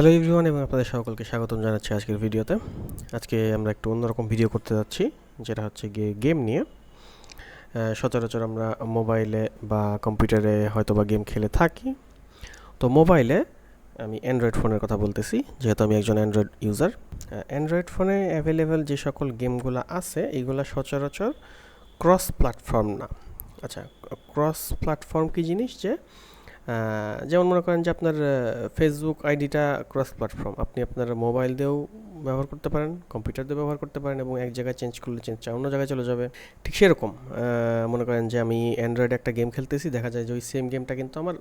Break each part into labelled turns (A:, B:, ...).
A: Hello everyone এবং আপনাদের সকলকে স্বাগতম জানাচ্ছি আজকের ভিডিওতে। আজকে আমরা একটু অন্যরকম ভিডিও করতে যাচ্ছি, যেটা হচ্ছে গেম নিয়ে। সচরাচর আমরা মোবাইলে বা কম্পিউটারে হয়তো বা গেম খেলে থাকি। তো মোবাইলে আমি অ্যান্ড্রয়েড ফোনের কথা বলতেছি, যেহেতু আমি একজন অ্যান্ড্রয়েড ইউজার। অ্যান্ড্রয়েড ফোনে অ্যাভেলেবেল যে সকল গেমগুলো আছে এইগুলো সচরাচর ক্রস প্ল্যাটফর্ম না। আচ্ছা, ক্রস প্ল্যাটফর্ম কী জিনিস? যেমন মনে করেন যে আপনার ফেসবুক আইডিটা ক্রস প্ল্যাটফর্ম, আপনি আপনার মোবাইল দিয়েও ব্যবহার করতে পারেন, কম্পিউটার দিয়ে ব্যবহার করতে পারেন, এবং এক জায়গায় চেঞ্জ করলে চেঞ্জটা অন্য জায়গায় চলে যাবে। ঠিক সেরকম মনে করেন যে আমি অ্যান্ড্রয়েডে একটা গেম খেলতেছি, দেখা যায় যে ওই সেম গেমটা কিন্তু আমার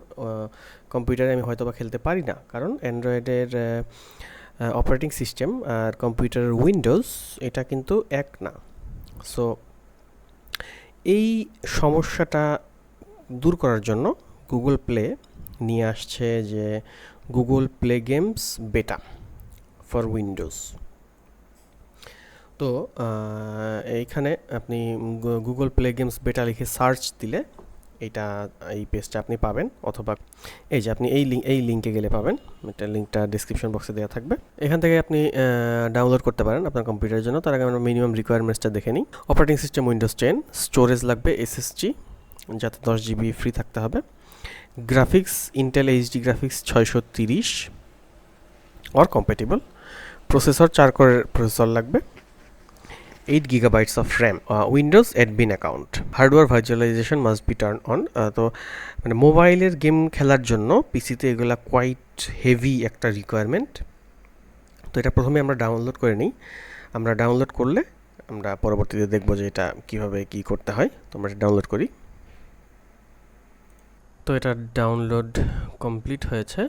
A: কম্পিউটারে আমি হয়তো বা খেলতে পারি না, কারণ অ্যান্ড্রয়েডের অপারেটিং সিস্টেম আর কম্পিউটারের উইন্ডোজ এটা কিন্তু এক না। সো এই সমস্যাটা দূর করার জন্য গুগল প্লে নিয়ে আসছে যে গুগল প্লে গেমস বেটা ফর উইন্ডোজ। তো এইখানে আপনি গুগল প্লে গেমস বেটা লিখে সার্চ দিলে এই পেজটা আপনি পাবেন, অথবা এই যে আপনি এই লিঙ্কে গেলে পাবেন। এটা লিঙ্কটা ডিসক্রিপশন বক্সে দেওয়া থাকবে। এখান থেকে আপনি ডাউনলোড করতে পারেন আপনার কম্পিউটারের জন্য। তার আগে আমরা মিনিমাম রিকোয়ারমেন্টসটা দেখে নিই। অপারেটিং সিস্টেম উইন্ডোজ 10, স্টোরেজ লাগবে এসএসজি, যাতে 10 GB ফ্রি থাকতে হবে। Graphics Intel HD graphics 630 or compatible. Processor 4 কোরের প্রসেসর লাগবে। 8 GB of RAM. Windows admin account. Hardware virtualization must be turn on. তো মানে মোবাইলের গেম খেলার জন্য পিসিতে এগুলা কোয়াইট হেভি একটা রিকোয়ারমেন্ট। তো এটা প্রথমে আমরা ডাউনলোড করে নিই। আমরা ডাউনলোড করলে আমরা পরবর্তীতে দেখব যে এটা কীভাবে কী করতে হয়। তো আমরা ডাউনলোড করি। তো এটা ডাউনলোড কমপ্লিট হয়েছে।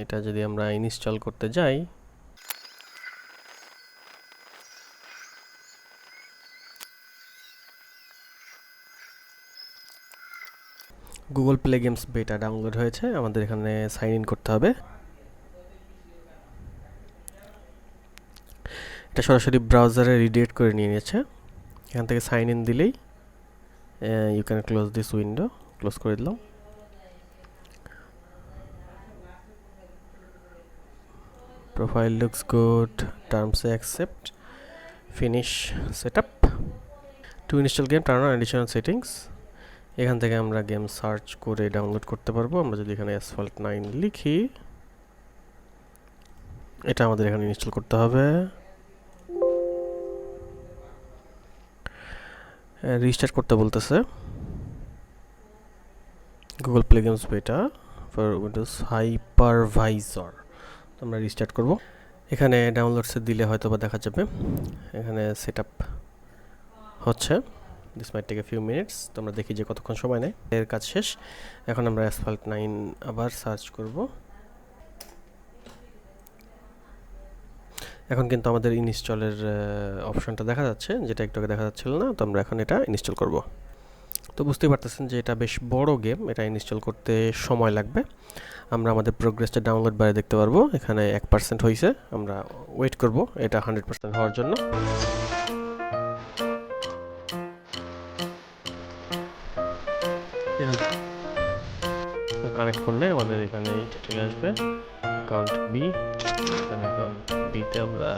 A: এটা যদি আমরা ইনস্টল করতে যাই, গুগল প্লে গেমস বেটা ডাউনলোড হয়েছে। আমাদের এখানে সাইন ইন করতে হবে। এটা সরাসরি ব্রাউজারে রিডাইরেক্ট করে নিয়ে নিয়েছে। এখান থেকে সাইন ইন দিলেই you can close this window. Close করে দিলাম। প্রোফাইল লুকস গুড, টার্মসে accept, finish setup. To install game turn on additional settings. এখান থেকে আমরা গেম সার্চ করে ডাউনলোড করতে পারবো। আমরা যদি এখানে অ্যাসফল্ট 9 লিখি, এটা আমাদের এখানে ইনস্টল করতে হবে। রিস্টার্ট করতে বলতেছে। গুগল প্লে গেমস বেটা ফর উইন্ডোজ হাইপারভাইজার। তো আমরা রিস্টার্ট করব। এখানে ডাউনলোডসে দিলে হয়তো বা দেখা যাবে। এখানে সেটআপ হচ্ছে। This might take a few minutes. তো আমরা দেখি যে কতক্ষণ সময় নেয়। এর কাজ শেষ। এখন আমরা অ্যাসফল্ট 9 আবার সার্চ করব। এখন কিন্তু আমাদের ইনস্টলের অপশনটা দেখা যাচ্ছে, যেটা একটু আগে দেখা যাচ্ছিল না। তো আমরা এখন এটা ইনস্টল করব। তো বুঝতেই পারতেছেন যে এটা বেশ বড় গেম, এটা ইনস্টল করতে সময় লাগবে। আমরা আমাদের প্রোগ্রেসটা ডাউনলোড বারে দেখতে পারবো। এখানে 1% হয়েছে। আমরা ওয়েট করব এটা 100% হওয়ার জন্য। কানেক্ট করলে আমাদের এখানে চলে আসবে অ্যাকাউন্ট বি। অ্যাকাউন্ট বিতে আমরা